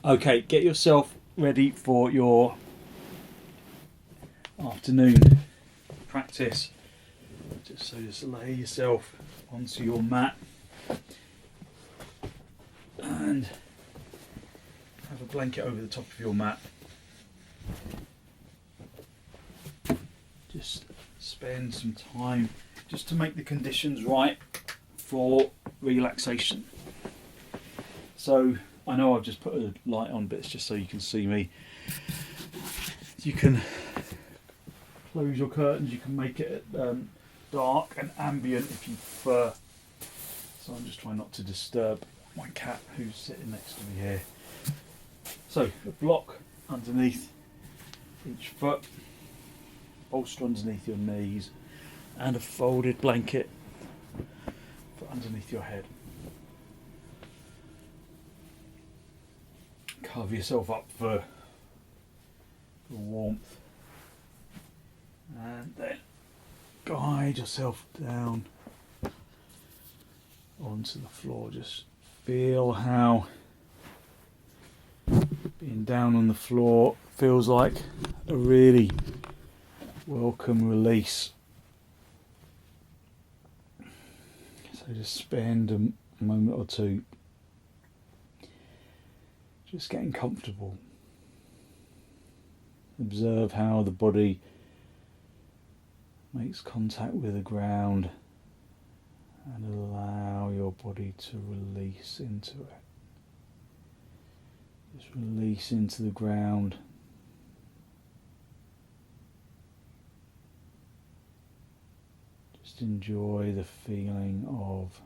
Okay, get yourself ready for your afternoon practice. Just lay yourself onto your mat and have a blanket over the top of your mat. Just spend some time just to make the conditions right for relaxation. So I know I've just put a light on, but it's just so you can see me. You can close your curtains, you can make it dark and ambient if you prefer. So I'm just trying not to disturb my cat who's sitting next to me here. So a block underneath each foot, bolster underneath your knees, and a folded blanket for underneath your head. Cover yourself up for warmth, and then guide yourself down onto the floor. Just feel how being down on the floor feels like a really welcome release. So just spend a moment or two just getting comfortable. Observe how the body makes contact with the ground and allow your body to release into it. Just release into the ground. Just enjoy the feeling of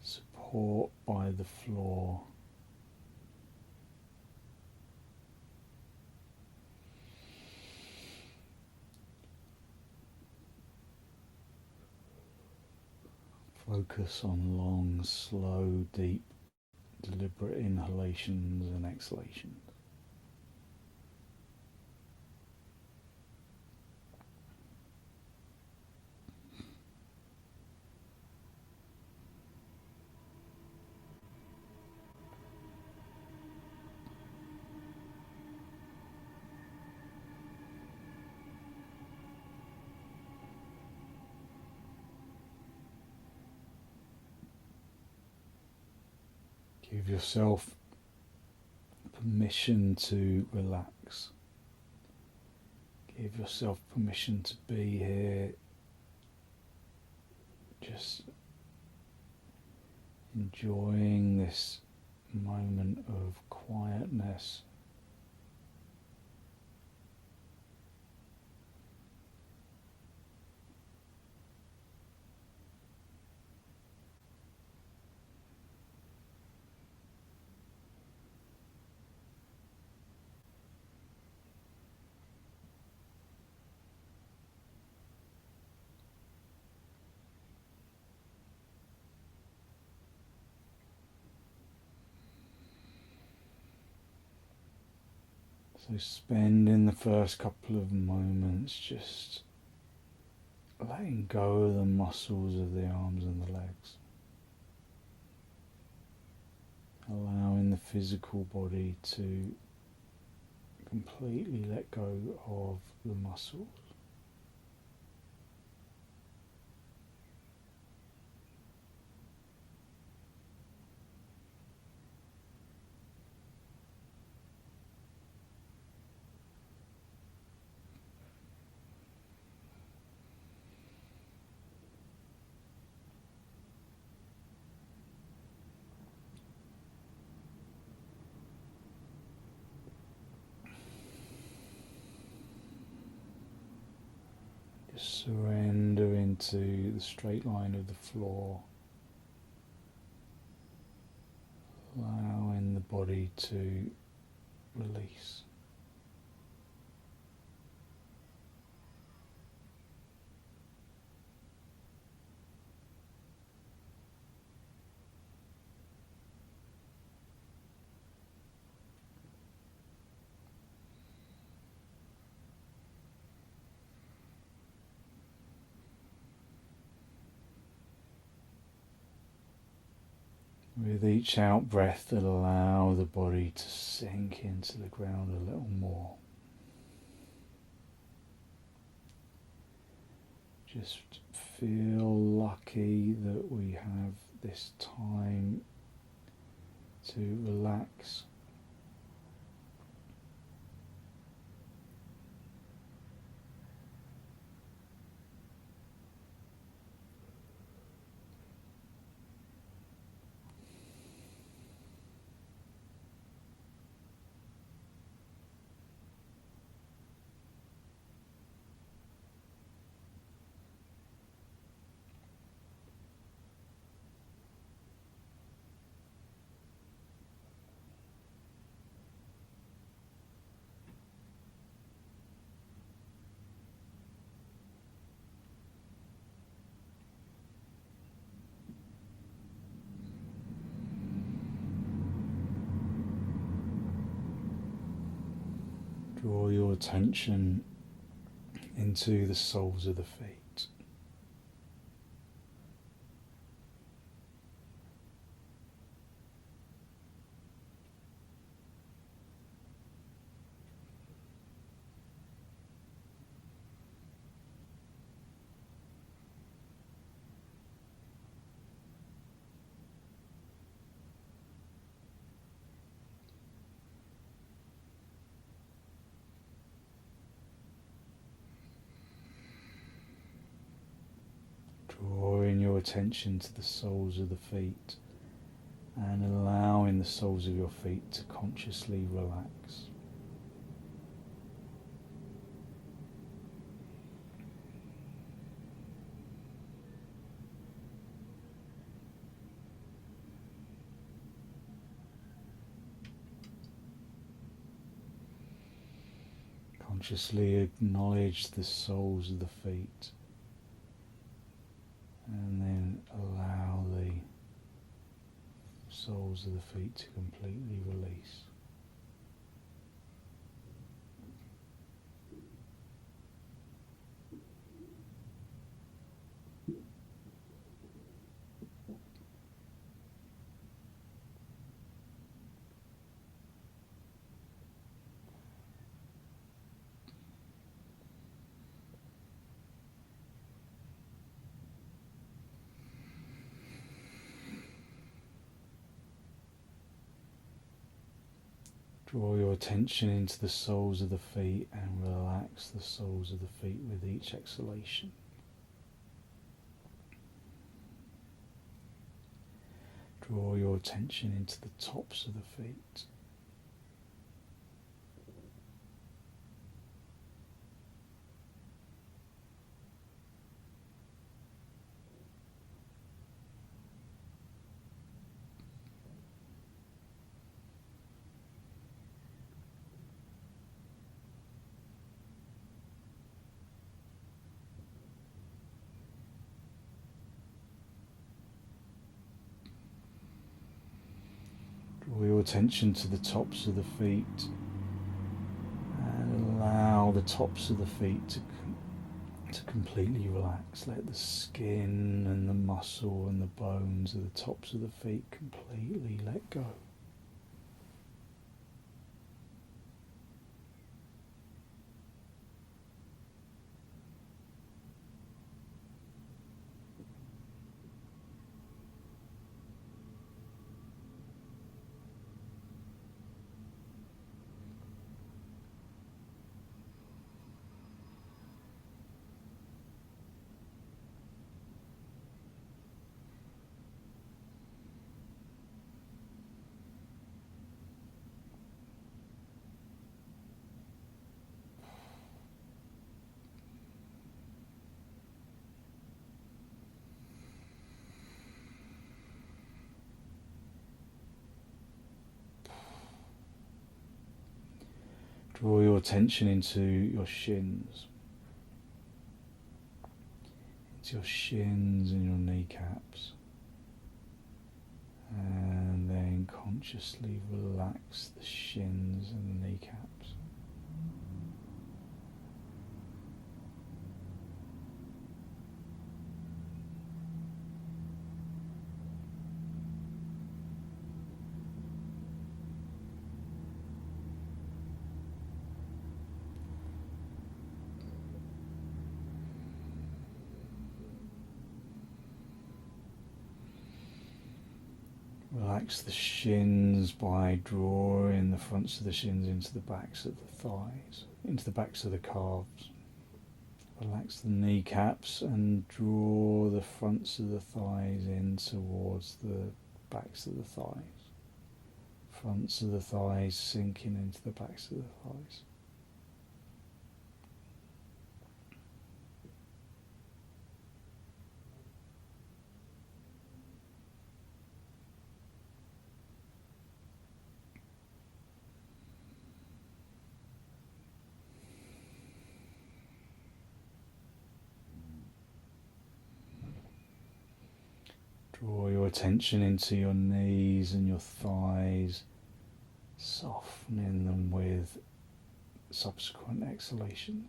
support by the floor. Focus on long, slow, deep, deliberate inhalations and exhalations. Give yourself permission to relax. Give yourself permission to be here, just enjoying this moment of quietness. So spend in the first couple of moments just letting go of the muscles of the arms and the legs. Allowing the physical body to completely let go of the muscles. Just surrender into the straight line of the floor, allowing the body to release. With each out breath, allow the body to sink into the ground a little more. Just feel lucky that we have this time to relax. Draw your attention into the soles of the feet. Drawing your attention to the soles of the feet and allowing the soles of your feet to consciously relax. Consciously acknowledge the soles of the feet and then allow the soles of the feet to completely release. Draw your attention into the soles of the feet and relax the soles of the feet with each exhalation. Draw your attention into the tops of the feet. Draw your attention to the tops of the feet and allow the tops of the feet to completely relax. Let the skin and the muscle and the bones of the tops of the feet completely let go. Draw your attention into your shins. Into your shins and your kneecaps. And then consciously relax the shins and the kneecaps. Relax the shins by drawing the fronts of the shins into the backs of the thighs, into the backs of the calves. Relax the kneecaps and draw the fronts of the thighs in towards the backs of the thighs. Fronts of the thighs sinking into the backs of the thighs. Draw your attention into your knees and your thighs, softening them with subsequent exhalations.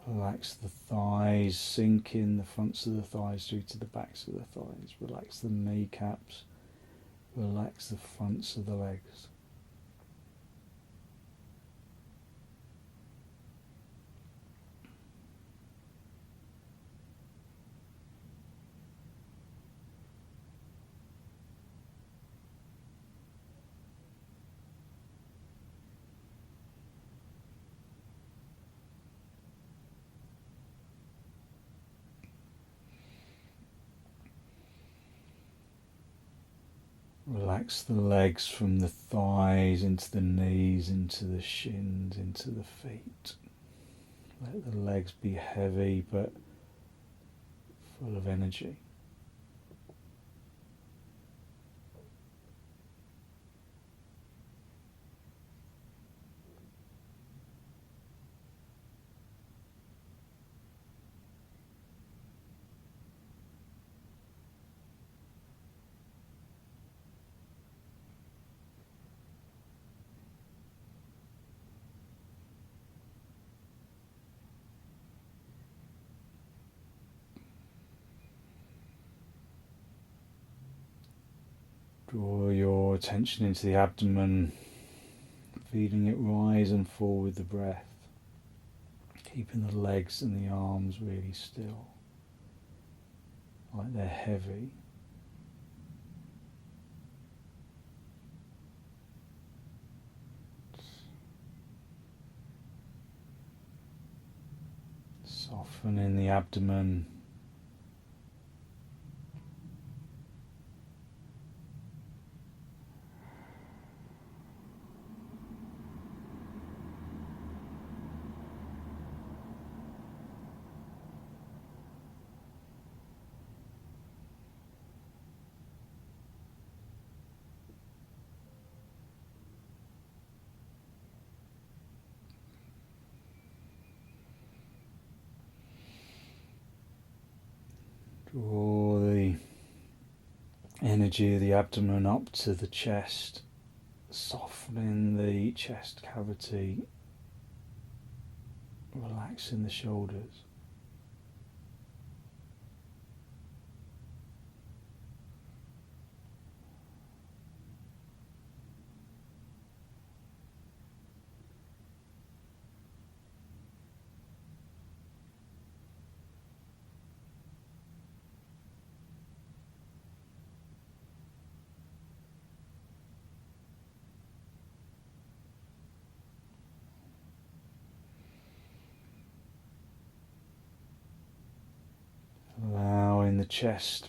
Relax the thighs, sink in the fronts of the thighs through to the backs of the thighs. Relax the kneecaps, relax the fronts of the legs. Relax the legs from the thighs into the knees, into the shins, into the feet. Let the legs be heavy but full of energy. Draw your attention into the abdomen, feeling it rise and fall with the breath, keeping the legs and the arms really still, like they're heavy. Softening the abdomen. Draw the energy of the abdomen up to the chest, softening the chest cavity, relaxing the shoulders. Allowing the chest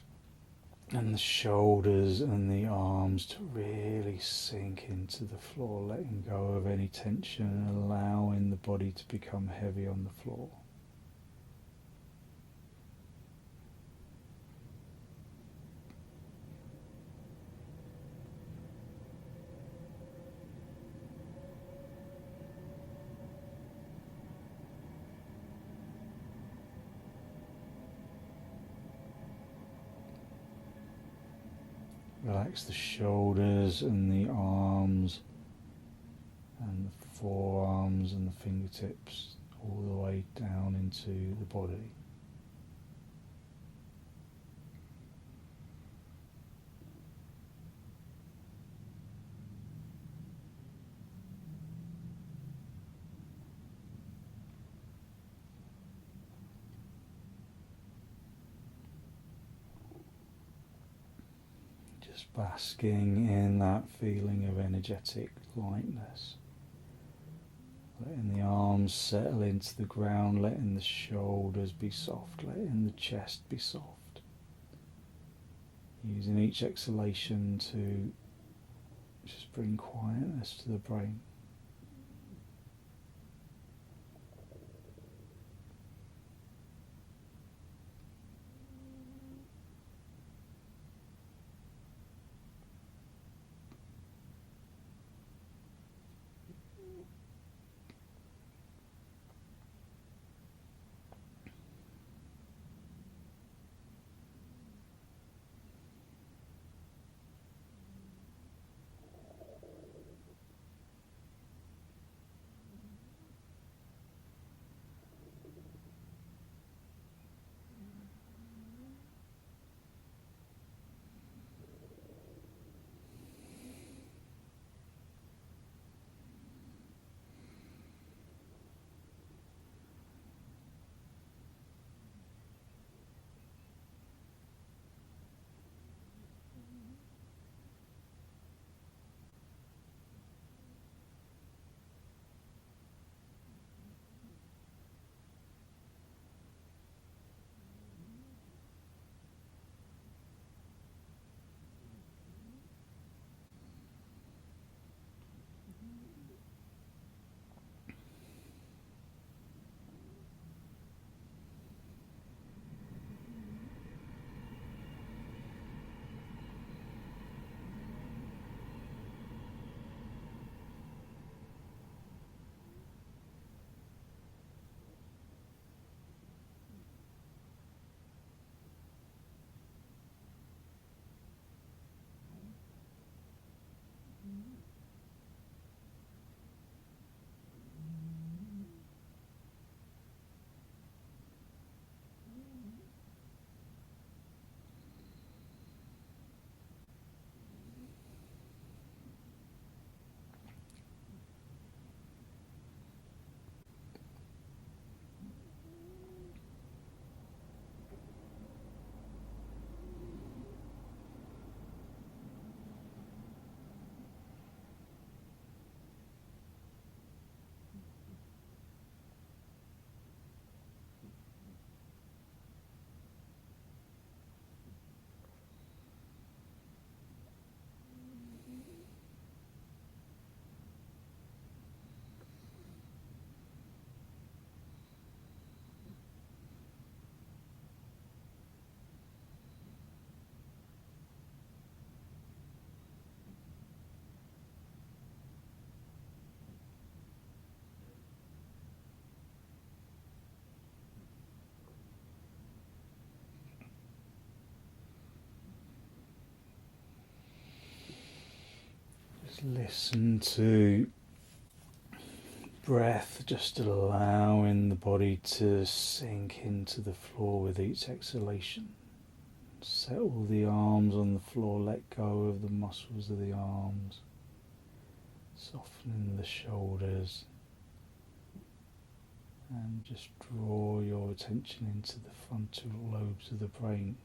and the shoulders and the arms to really sink into the floor, letting go of any tension and allowing the body to become heavy on the floor. Relax the shoulders and the arms and the forearms and the fingertips all the way down into the body. Just basking in that feeling of energetic lightness. Letting the arms settle into the ground, letting the shoulders be soft, letting the chest be soft. Using each exhalation to just bring quietness to the brain. Just listen to breath, just allowing the body to sink into the floor with each exhalation. Settle the arms on the floor, let go of the muscles of the arms, softening the shoulders, and just draw your attention into the frontal lobes of the brain.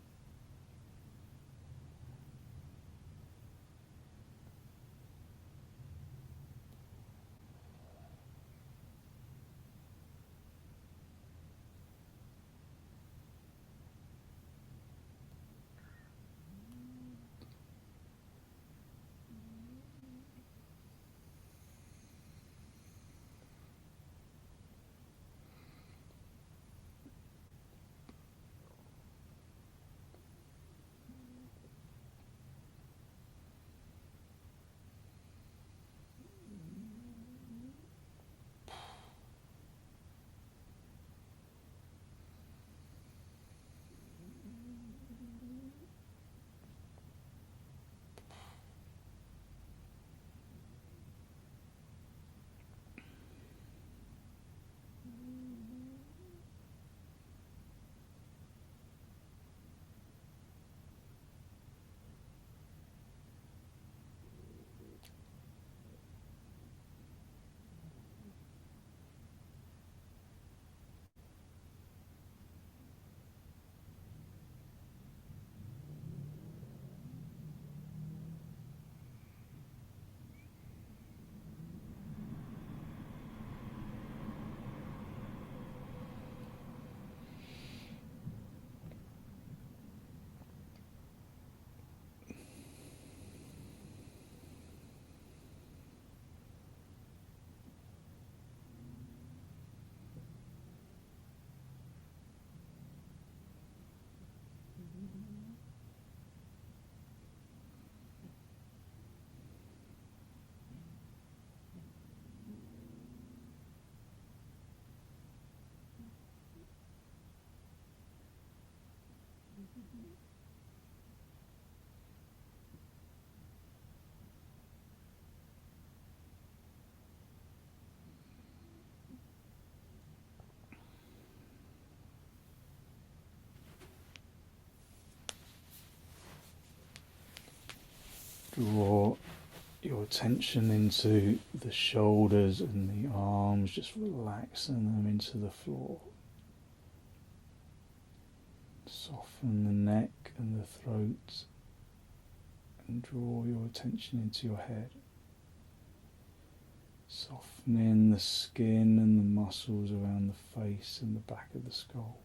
Draw your attention into the shoulders and the arms, just relaxing them into the floor. Soften the neck and the throat, and draw your attention into your head. Softening the skin and the muscles around the face and the back of the skull.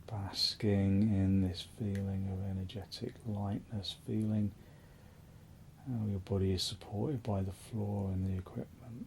Basking in this feeling of energetic lightness, feeling how your body is supported by the floor and the equipment.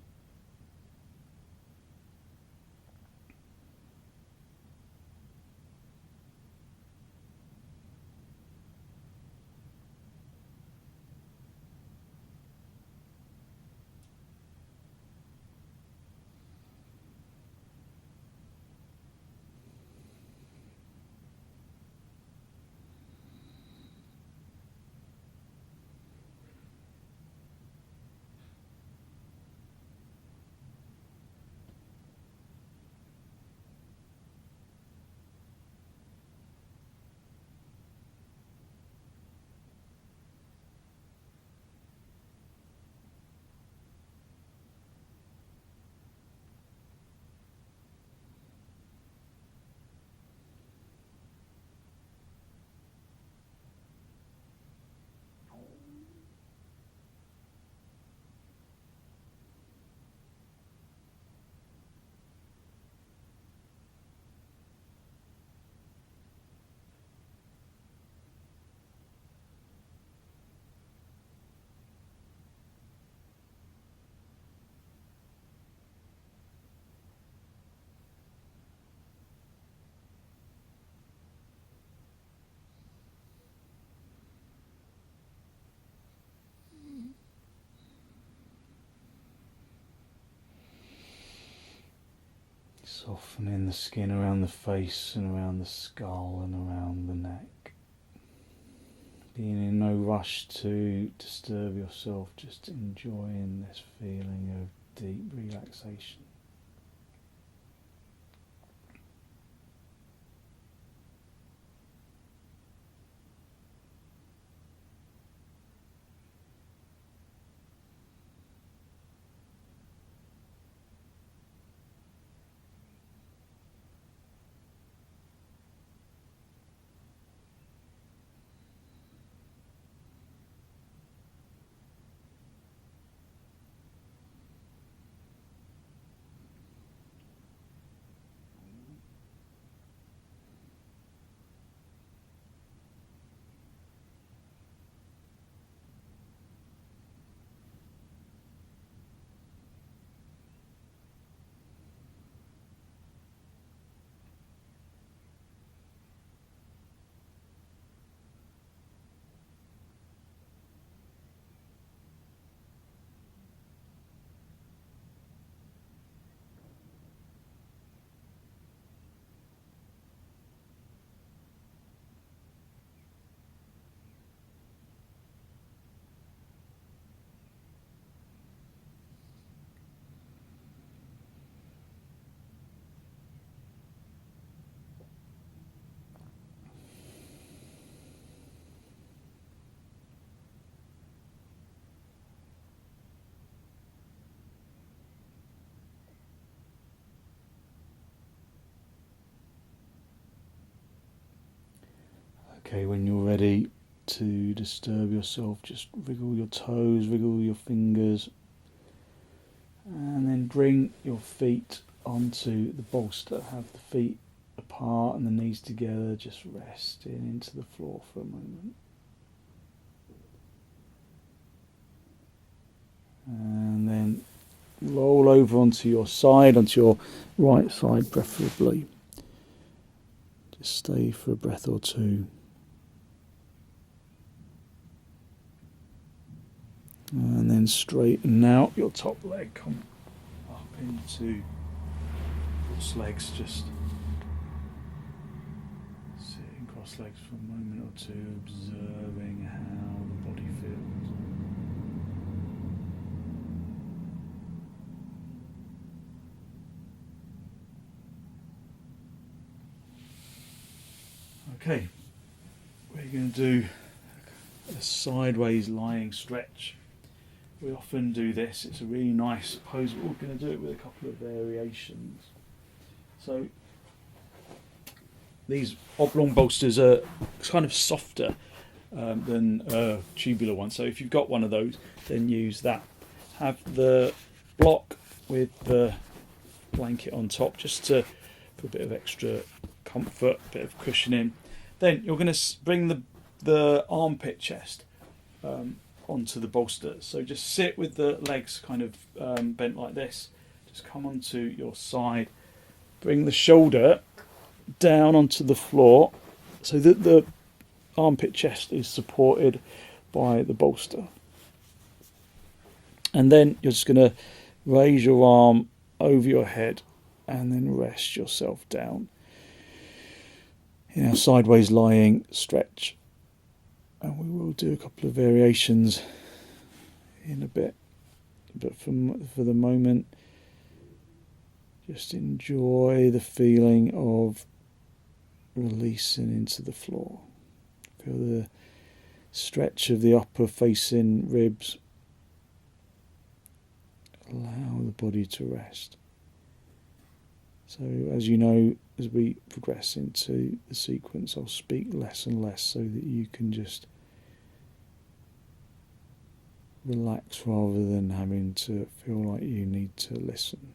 Softening the skin around the face and around the skull and around the neck. Being in no rush to disturb yourself, just enjoying this feeling of deep relaxation. Okay, when you're ready to disturb yourself, just wriggle your toes, wriggle your fingers, and then bring your feet onto the bolster. Have the feet apart and the knees together, just resting into the floor for a moment. And then roll over onto your side, onto your right side preferably. Just stay for a breath or two. And then straighten out your top leg, come up into cross legs, just sitting cross legs for a moment or two, observing how the body feels. Okay, we're going to do a sideways lying stretch. We often do this, it's a really nice pose, but we're going to do it with a couple of variations. So these oblong bolsters are kind of softer than tubular ones, so if you've got one of those, then use that. Have the block with the blanket on top, just for a bit of extra comfort, a bit of cushioning. Then you're going to bring the armpit chest onto the bolster. So just sit with the legs kind of bent like this. Just come onto your side. Bring the shoulder down onto the floor so that the armpit chest is supported by the bolster. And then you're just going to raise your arm over your head and then rest yourself down in our sideways lying stretch. And we will do a couple of variations in a bit, but for the moment, just enjoy the feeling of releasing into the floor. Feel the stretch of the upper facing ribs. Allow the body to rest. So as you know, as we progress into the sequence, I'll speak less and less so that you can just relax rather than having to feel like you need to listen.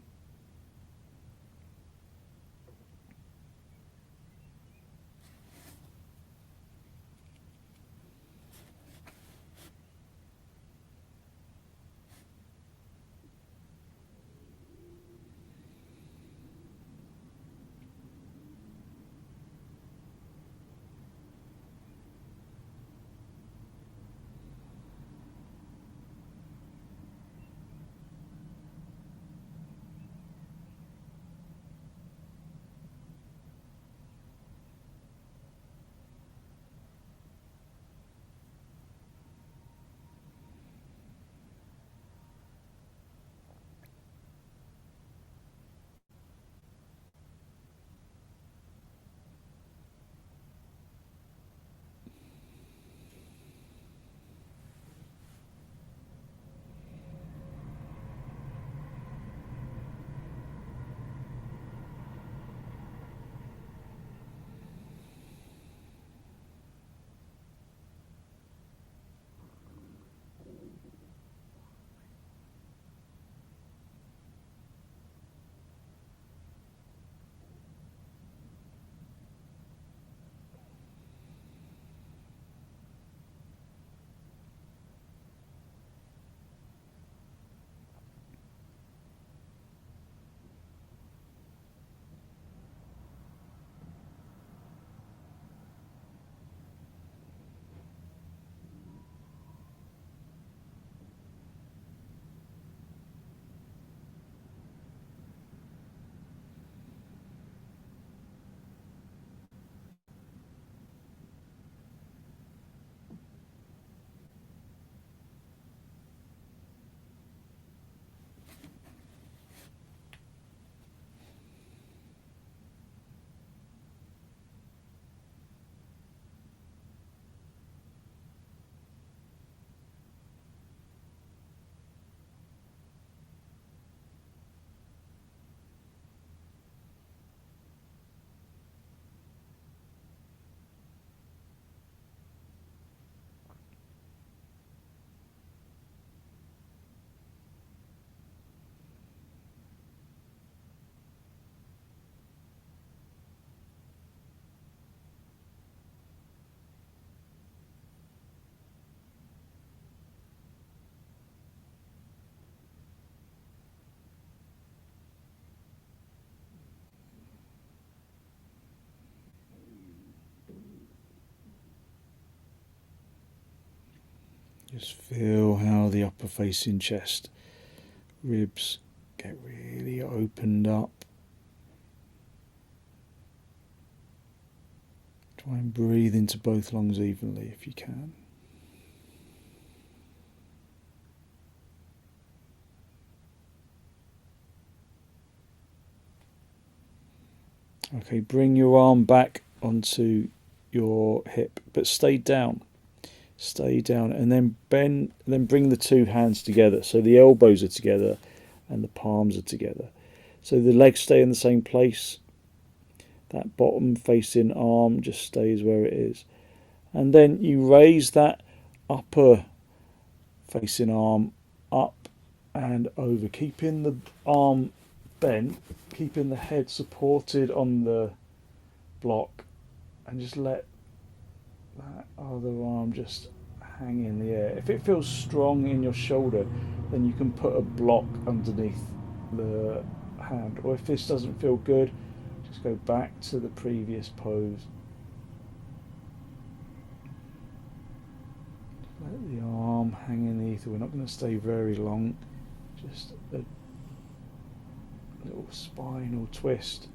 Just feel how the upper facing chest, ribs get really opened up. Try and breathe into both lungs evenly if you can. Okay, bring your arm back onto your hip, but stay down. Stay down, and then bend, and then bring the two hands together. So the elbows are together and the palms are together. So the legs stay in the same place. That bottom facing arm just stays where it is. And then you raise that upper facing arm up and over, keeping the arm bent, keeping the head supported on the block, and just let that other arm just hang in the air. If it feels strong in your shoulder, then you can put a block underneath the hand. Or if this doesn't feel good, just go back to the previous pose. Let the arm hang in the ether. We're not going to stay very long. Just a little spinal twist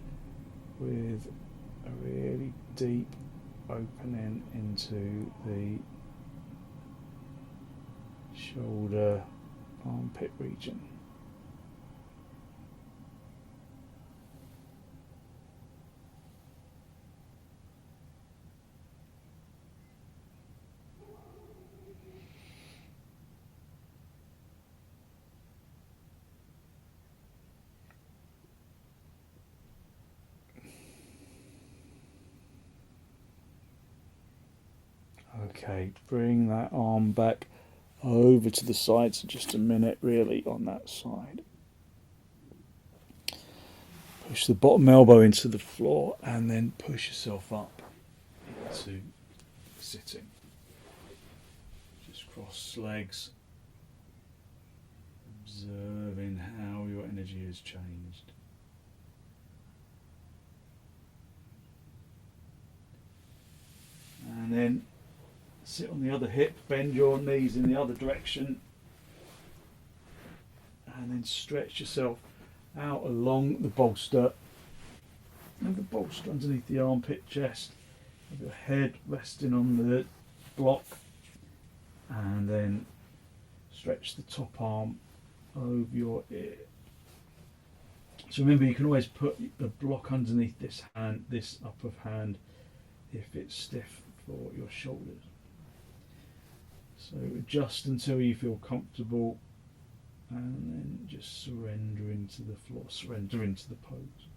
with a really deep opening into the shoulder armpit region. Okay, bring that arm back over to the side, so just a minute really on that side. Push the bottom elbow into the floor and then push yourself up into sitting. Just cross legs, observing how your energy has changed. And then sit on the other hip, bend your knees in the other direction, and then stretch yourself out along the bolster. And the bolster underneath the armpit chest, with your head resting on the block, and then stretch the top arm over your ear. So remember, you can always put the block underneath this hand, this upper hand, if it's stiff for your shoulders. So adjust until you feel comfortable, and then just surrender into the floor, surrender into the pose.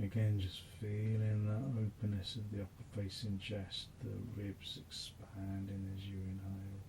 Again, just feeling that openness of the upper facing chest, the ribs expanding as you inhale.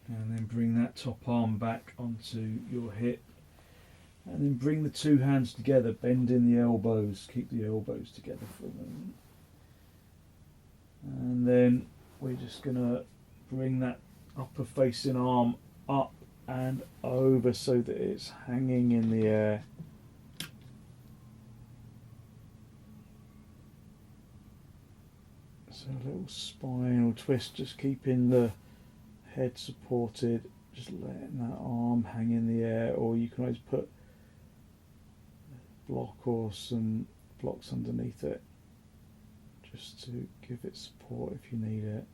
And then bring that top arm back onto your hip. And then bring the two hands together, bend in the elbows, keep the elbows together for a moment. And then we're just going to bring that upper facing arm up and over so that it's hanging in the air. So a little spinal twist, just keeping the head supported, just letting that arm hang in the air, or you can always put a block or some blocks underneath it just to give it support if you need it.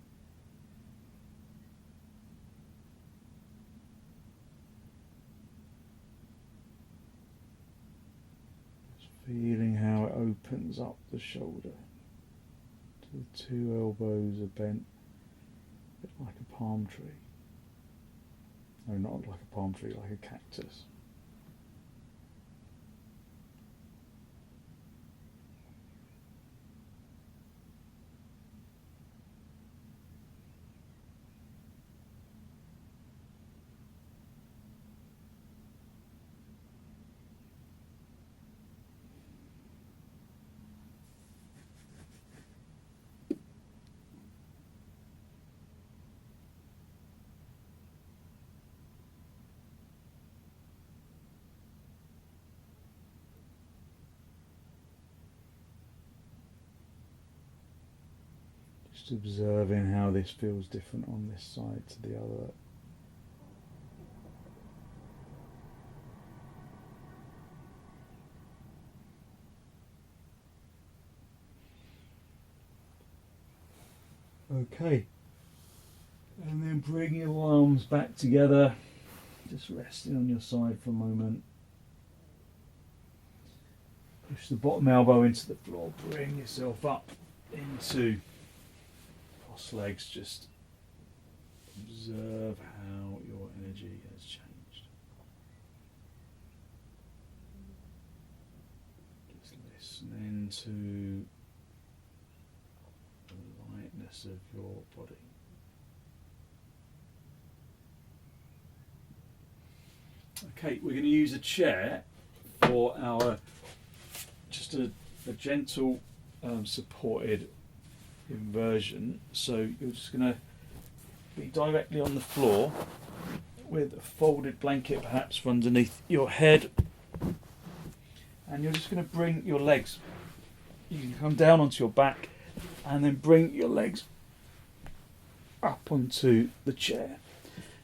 Just feeling how it opens up the shoulder. The two elbows are bent, a bit like a palm tree. No, not like a palm tree, like a cactus. Just observing how this feels different on this side to the other. Okay, and then bring your arms back together, just resting on your side for a moment. Push the bottom elbow into the floor, bring yourself up into cross legs, just observe how your energy has changed. Just listening to the lightness of your body. Okay, we're going to use a chair for our just a gentle supported inversion. So you're just going to be directly on the floor with a folded blanket perhaps for underneath your head, and you're just going to bring your legs, you can come down onto your back and then bring your legs up onto the chair.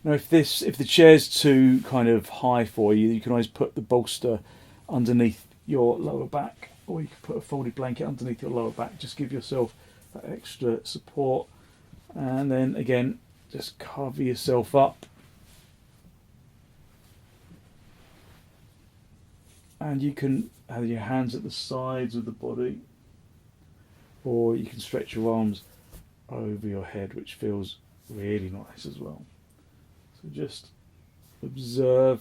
Now if the chair's too kind of high for you, you can always put the bolster underneath your lower back, or you can put a folded blanket underneath your lower back. Just give yourself that extra support, and then again just cover yourself up, and you can have your hands at the sides of the body, or you can stretch your arms over your head, which feels really nice as well. So just observe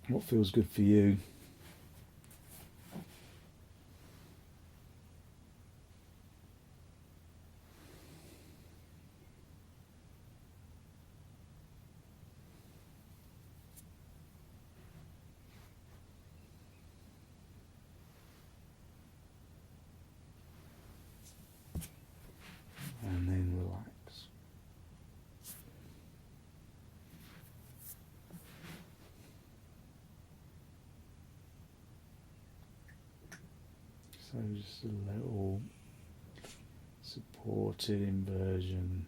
what feels good for you. And then relax. So just a little supported inversion.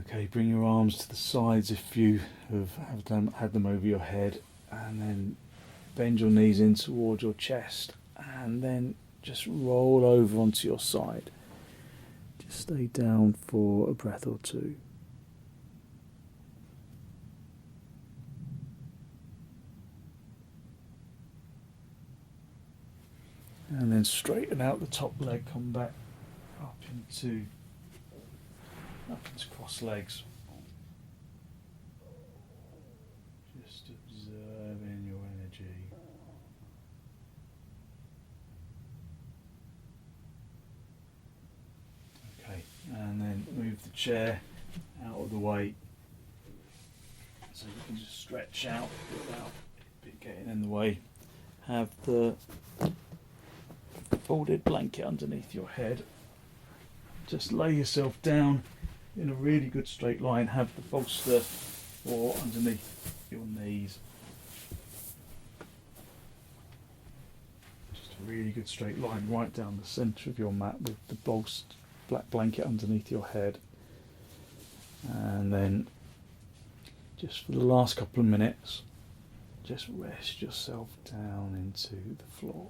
Okay, bring your arms to the sides if you had them over your head, and then bend your knees in towards your chest, and then just roll over onto your side. Just stay down for a breath or two. And then straighten out the top leg, come back up into cross legs. Just observing your energy. Okay, and then move the chair out of the way, so you can just stretch out without it getting in the way. Have the folded blanket underneath your head. Just lay yourself down in a really good straight line. Have the bolster or underneath your knees. Just a really good straight line right down the centre of your mat with the bolster black blanket underneath your head. And then just for the last couple of minutes, just rest yourself down into the floor.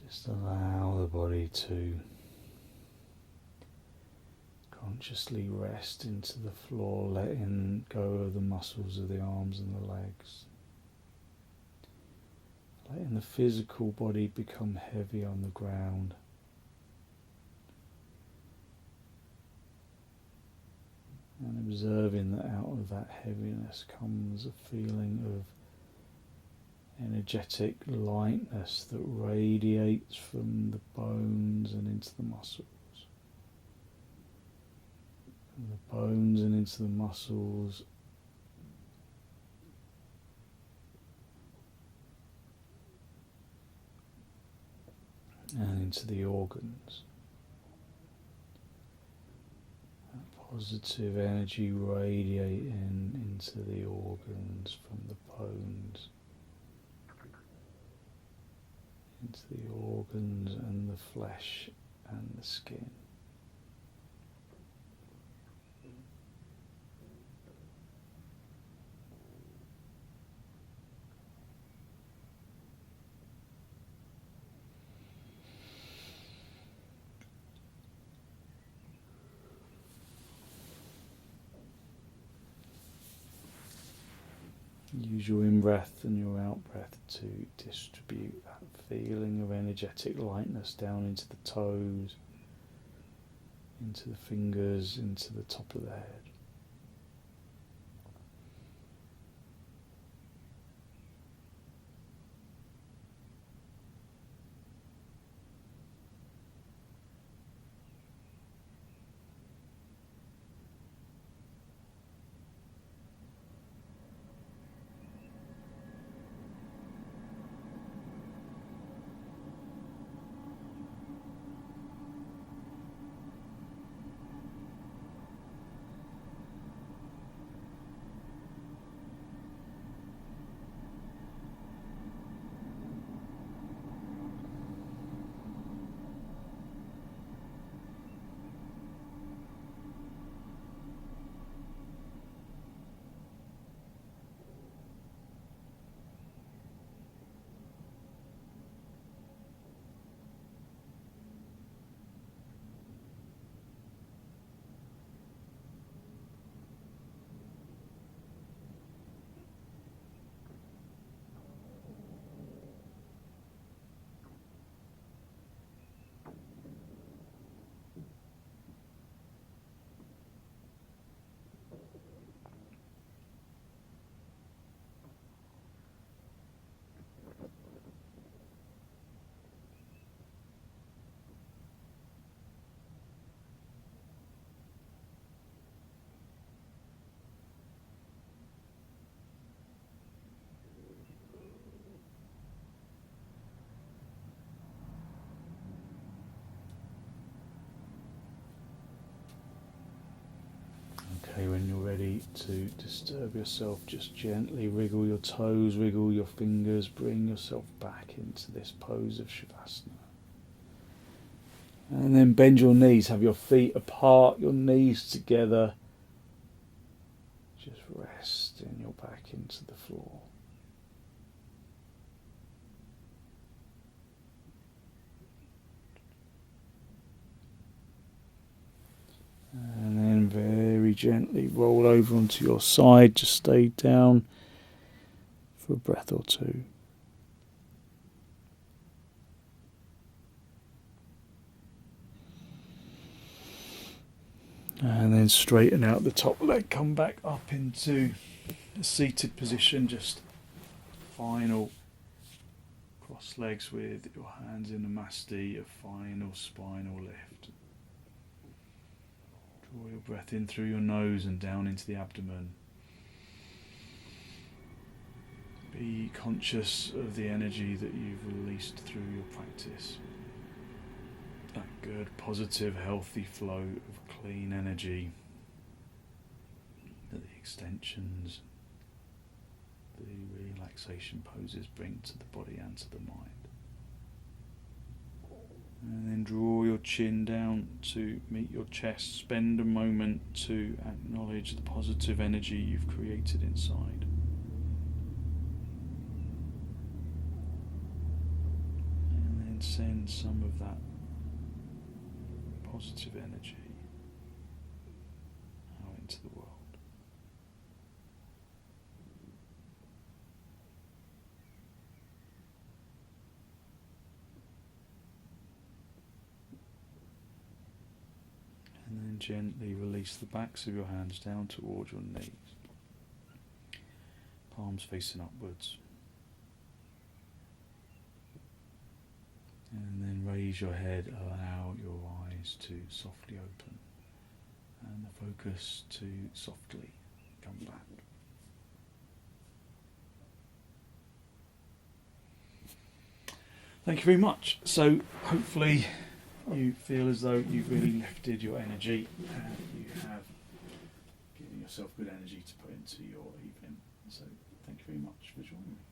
Just allow the body to consciously rest into the floor, letting go of the muscles of the arms and the legs. Letting the physical body become heavy on the ground. And observing that out of that heaviness comes a feeling of energetic lightness that radiates from the bones and into the muscles. From the bones and into the muscles, and into the organs. That positive energy radiating into the organs from the bones, into the organs and the flesh and the skin. Use your in-breath and your out-breath to distribute that feeling of energetic lightness down into the toes, into the fingers, into the top of the head. ready to disturb yourself, just gently wriggle your toes, wriggle your fingers, bring yourself back into this pose of Shavasana. And then bend your knees, have your feet apart, your knees together. Just resting your back into the floor. And then very gently roll over onto your side, just stay down for a breath or two. And then straighten out the top leg, come back up into a seated position, just final cross legs with your hands in the masti, a final spinal lift. Draw your breath in through your nose and down into the abdomen. Be conscious of the energy that you've released through your practice. That good, positive, healthy flow of clean energy that the extensions, the relaxation poses bring to the body and to the mind. And then draw your chin down to meet your chest. Spend a moment to acknowledge the positive energy you've created inside. And then send some of that positive energy out into the world. And then gently release the backs of your hands down towards your knees. Palms facing upwards. And then raise your head, allow your eyes to softly open and the focus to softly come back. Thank you very much. So hopefully you feel as though you've really lifted your energy and you have given yourself good energy to put into your evening. So thank you very much for joining me.